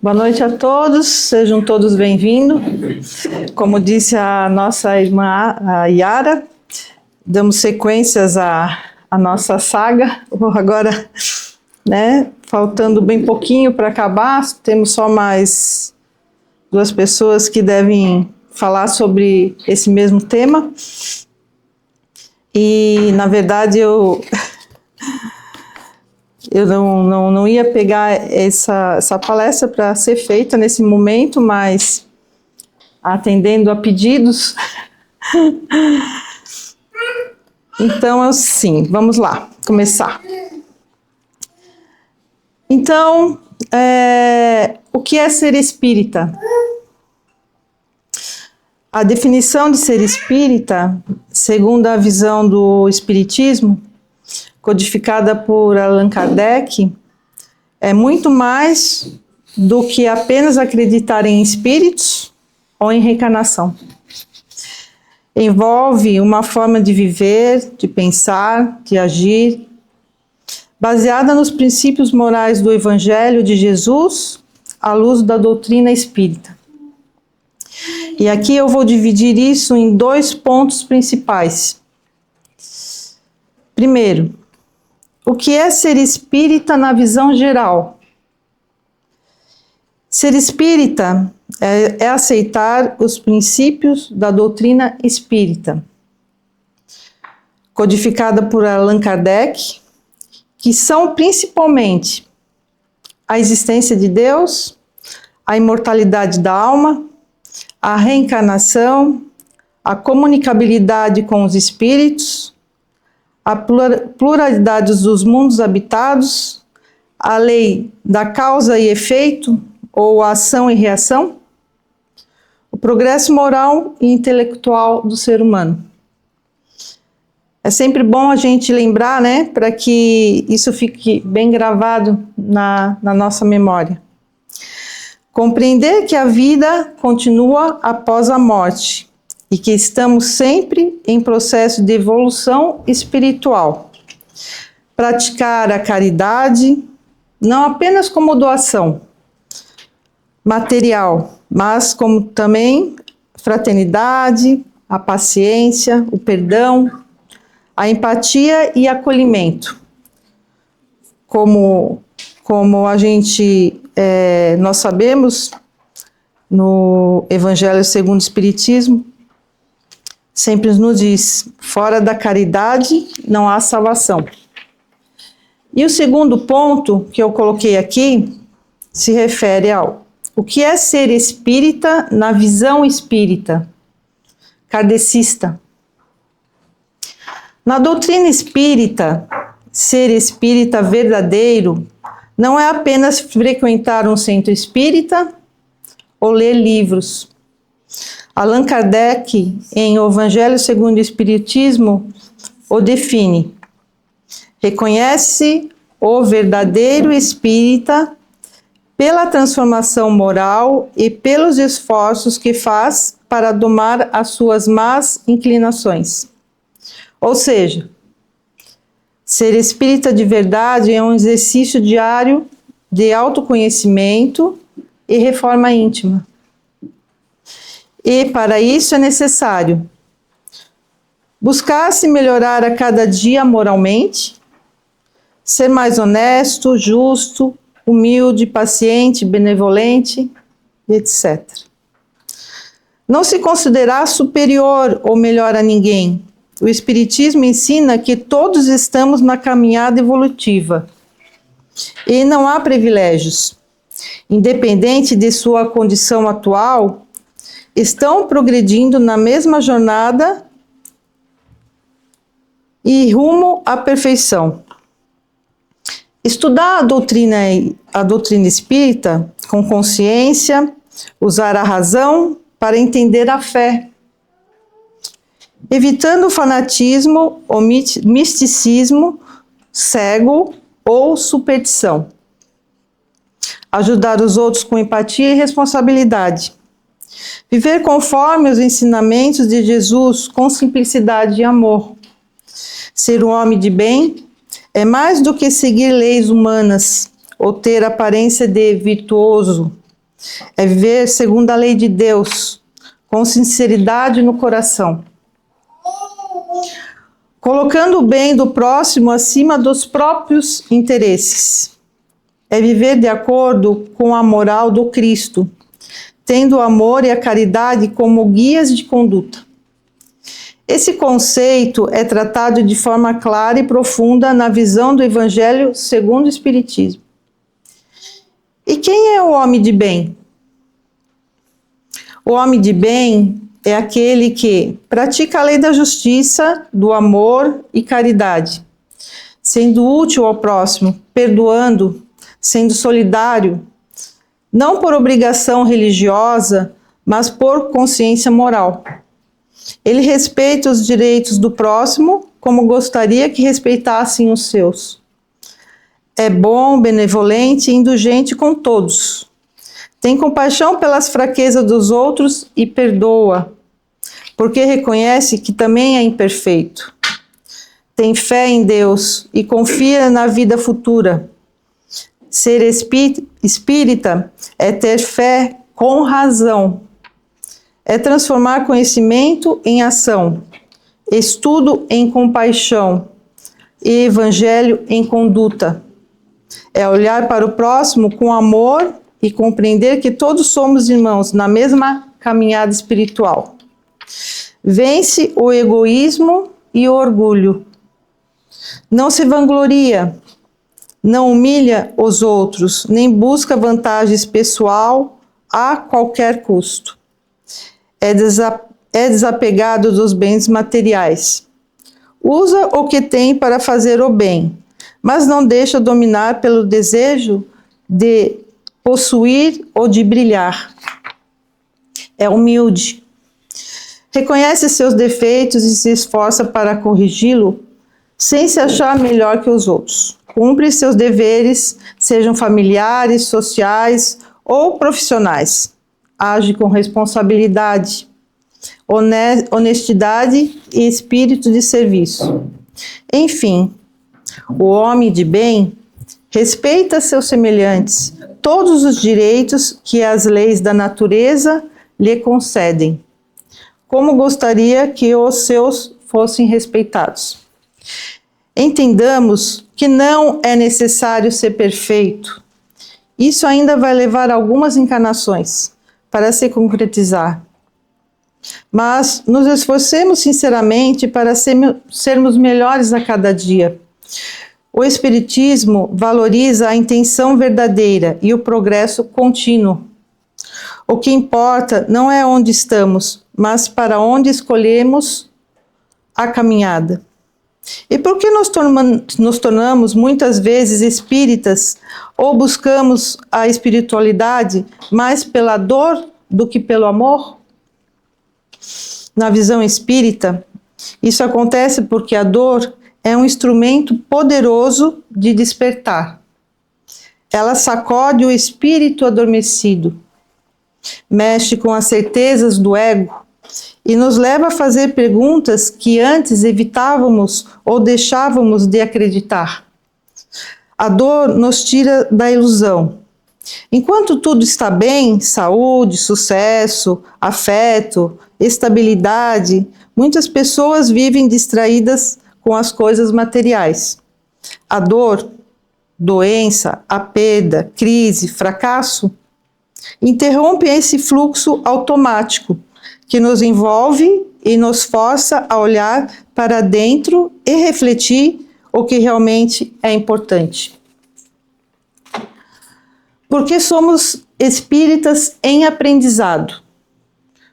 Boa noite a todos, sejam todos bem-vindos. Como disse a nossa irmã a Yara, damos sequências à nossa saga. Agora, faltando bem pouquinho para acabar, temos só mais duas pessoas que devem falar sobre esse mesmo tema. E, na verdade, eu não ia pegar essa palestra para ser feita nesse momento, mas atendendo a pedidos. Então, assim, vamos lá, começar. Então, o que é ser espírita? A definição de ser espírita, segundo a visão do espiritismo, codificada por Allan Kardec, é muito mais do que apenas acreditar em espíritos ou em reencarnação. Envolve uma forma de viver, de pensar, de agir, baseada nos princípios morais do Evangelho de Jesus, à luz da doutrina espírita. E aqui eu vou dividir isso em dois pontos principais. Primeiro, o que é ser espírita na visão geral? Ser espírita é aceitar os princípios da doutrina espírita, codificada por Allan Kardec, que são principalmente a existência de Deus, a imortalidade da alma, a reencarnação, a comunicabilidade com os espíritos, a pluralidade dos mundos habitados, a lei da causa e efeito, ou ação e reação, o progresso moral e intelectual do ser humano. É sempre bom a gente lembrar, para que isso fique bem gravado na nossa memória. Compreender que a vida continua após a morte e que estamos sempre em processo de evolução espiritual. Praticar a caridade, não apenas como doação material, mas como também fraternidade, a paciência, o perdão, a empatia e acolhimento. Como nós sabemos, no Evangelho segundo o Espiritismo, sempre nos diz, fora da caridade não há salvação. E o segundo ponto que eu coloquei aqui se refere ao o que é ser espírita na visão espírita, kardecista. Na doutrina espírita, ser espírita verdadeiro não é apenas frequentar um centro espírita ou ler livros. Allan Kardec, em O Evangelho segundo o Espiritismo, o define. Reconhece o verdadeiro espírita pela transformação moral e pelos esforços que faz para domar as suas más inclinações. Ou seja, ser espírita de verdade é um exercício diário de autoconhecimento e reforma íntima. E para isso é necessário buscar se melhorar a cada dia moralmente, ser mais honesto, justo, humilde, paciente, benevolente, etc. Não se considerar superior ou melhor a ninguém. O Espiritismo ensina que todos estamos na caminhada evolutiva e não há privilégios. Independente de sua condição atual, estão progredindo na mesma jornada e rumo à perfeição. Estudar a doutrina espírita com consciência, usar a razão para entender a fé, evitando o fanatismo, o misticismo, cego ou superstição. Ajudar os outros com empatia e responsabilidade. Viver conforme os ensinamentos de Jesus com simplicidade e amor. Ser um homem de bem é mais do que seguir leis humanas ou ter aparência de virtuoso. É viver segundo a lei de Deus, com sinceridade no coração, colocando o bem do próximo acima dos próprios interesses. É viver de acordo com a moral do Cristo, tendo o amor e a caridade como guias de conduta. Esse conceito é tratado de forma clara e profunda na visão do Evangelho segundo o Espiritismo. E quem é o homem de bem? O homem de bem é aquele que pratica a lei da justiça, do amor e caridade, sendo útil ao próximo, perdoando, sendo solidário, não por obrigação religiosa, mas por consciência moral. Ele respeita os direitos do próximo como gostaria que respeitassem os seus. É bom, benevolente e indulgente com todos. Tem compaixão pelas fraquezas dos outros e perdoa, porque reconhece que também é imperfeito. Tem fé em Deus e confia na vida futura. Ser espírita é ter fé com razão. É transformar conhecimento em ação, estudo em compaixão e evangelho em conduta. É olhar para o próximo com amor e compreender que todos somos irmãos na mesma caminhada espiritual. Vence o egoísmo e o orgulho. Não se vangloria, não humilha os outros, nem busca vantagens pessoal a qualquer custo. É desapegado dos bens materiais. Usa o que tem para fazer o bem, mas não deixa dominar pelo desejo de possuir ou de brilhar. É humilde. Reconhece seus defeitos e se esforça para corrigi-lo sem se achar melhor que os outros. Cumpre seus deveres, sejam familiares, sociais ou profissionais. Age com responsabilidade, honestidade e espírito de serviço. Enfim, o homem de bem respeita seus semelhantes, todos os direitos que as leis da natureza lhe concedem, como gostaria que os seus fossem respeitados. Entendamos que não é necessário ser perfeito. Isso ainda vai levar algumas encarnações para se concretizar. Mas nos esforcemos sinceramente para sermos melhores a cada dia. O Espiritismo valoriza a intenção verdadeira e o progresso contínuo. O que importa não é onde estamos, mas para onde escolhemos a caminhada. E por que nos tornamos muitas vezes espíritas ou buscamos a espiritualidade mais pela dor do que pelo amor? Na visão espírita, isso acontece porque a dor é um instrumento poderoso de despertar. Ela sacode o espírito adormecido, mexe com as certezas do ego e nos leva a fazer perguntas que antes evitávamos ou deixávamos de acreditar. A dor nos tira da ilusão. Enquanto tudo está bem, saúde, sucesso, afeto, estabilidade, muitas pessoas vivem distraídas com as coisas materiais. A dor, doença, a perda, crise, fracasso, interrompem esse fluxo automático que nos envolve e nos força a olhar para dentro e refletir o que realmente é importante. Porque somos espíritas em aprendizado,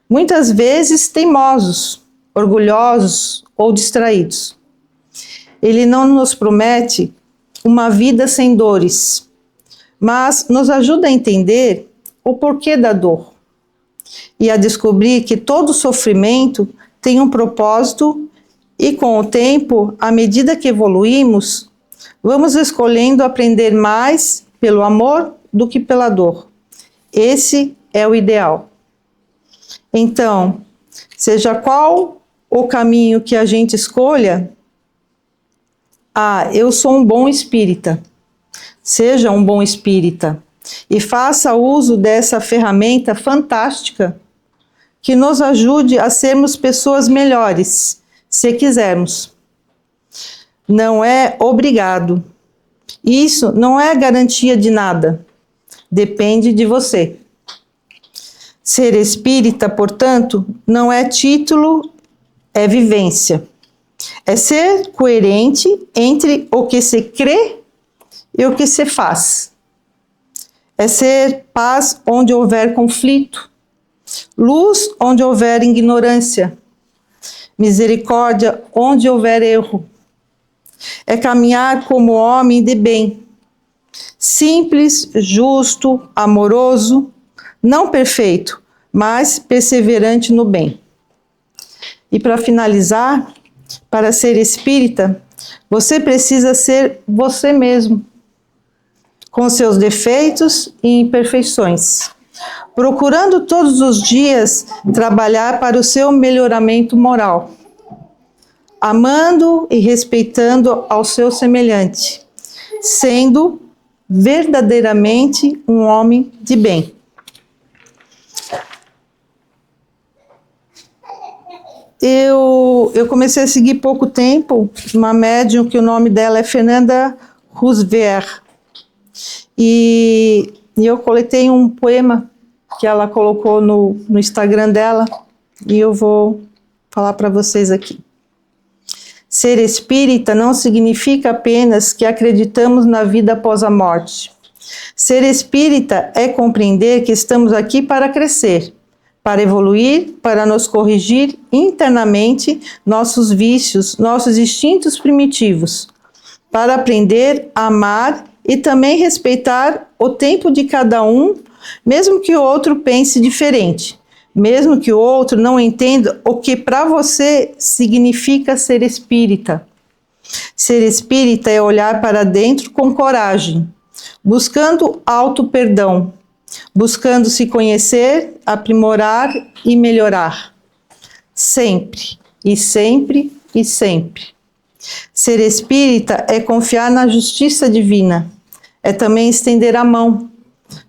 muitas vezes teimosos, orgulhosos ou distraídos. Ele não nos promete uma vida sem dores, mas nos ajuda a entender o porquê da dor e a descobrir que todo sofrimento tem um propósito e com o tempo, à medida que evoluímos, vamos escolhendo aprender mais pelo amor do que pela dor. Esse é o ideal. Então, seja qual o caminho que a gente escolha, eu sou um bom espírita. Seja um bom espírita. e faça uso dessa ferramenta fantástica que nos ajude a sermos pessoas melhores, se quisermos. Não é obrigado. Isso não é garantia de nada. Depende de você. Ser espírita, portanto, não é título, é vivência. É ser coerente entre o que se crê e o que se faz. É ser paz onde houver conflito, luz onde houver ignorância, misericórdia onde houver erro. É caminhar como homem de bem, simples, justo, amoroso, não perfeito, mas perseverante no bem. E para finalizar, para ser espírita, você precisa ser você mesmo, com seus defeitos e imperfeições, procurando todos os dias trabalhar para o seu melhoramento moral, amando e respeitando ao seu semelhante, sendo verdadeiramente um homem de bem. Eu comecei a seguir pouco tempo uma médium que o nome dela é Fernanda Roosevelt. E eu coletei um poema que ela colocou no Instagram dela e eu vou falar para vocês aqui. Ser espírita não significa apenas que acreditamos na vida após a morte. Ser espírita é compreender que estamos aqui para crescer, para evoluir, para nos corrigir internamente nossos vícios, nossos instintos primitivos, para aprender a amar e também respeitar o tempo de cada um, mesmo que o outro pense diferente, mesmo que o outro não entenda o que para você significa ser espírita. Ser espírita é olhar para dentro com coragem, buscando auto-perdão, buscando se conhecer, aprimorar e melhorar. Sempre, e sempre, e sempre. Ser espírita é confiar na justiça divina, é também estender a mão,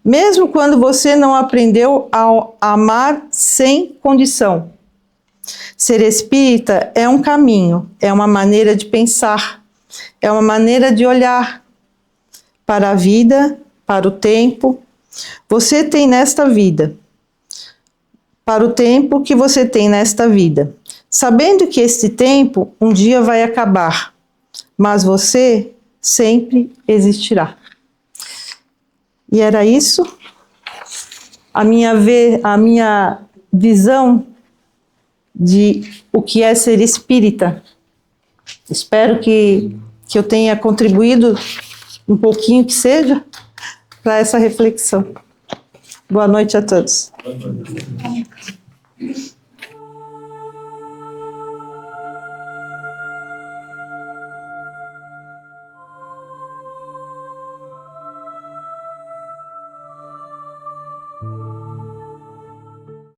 mesmo quando você não aprendeu a amar sem condição. Ser espírita é um caminho, é uma maneira de pensar, é uma maneira de olhar para a vida, para o tempo. Você tem nesta vida, para o tempo que você tem nesta vida, sabendo que este tempo um dia vai acabar, mas você sempre existirá. E era isso, a minha visão de o que é ser espírita. Espero que eu tenha contribuído um pouquinho que seja para essa reflexão. Boa noite a todos.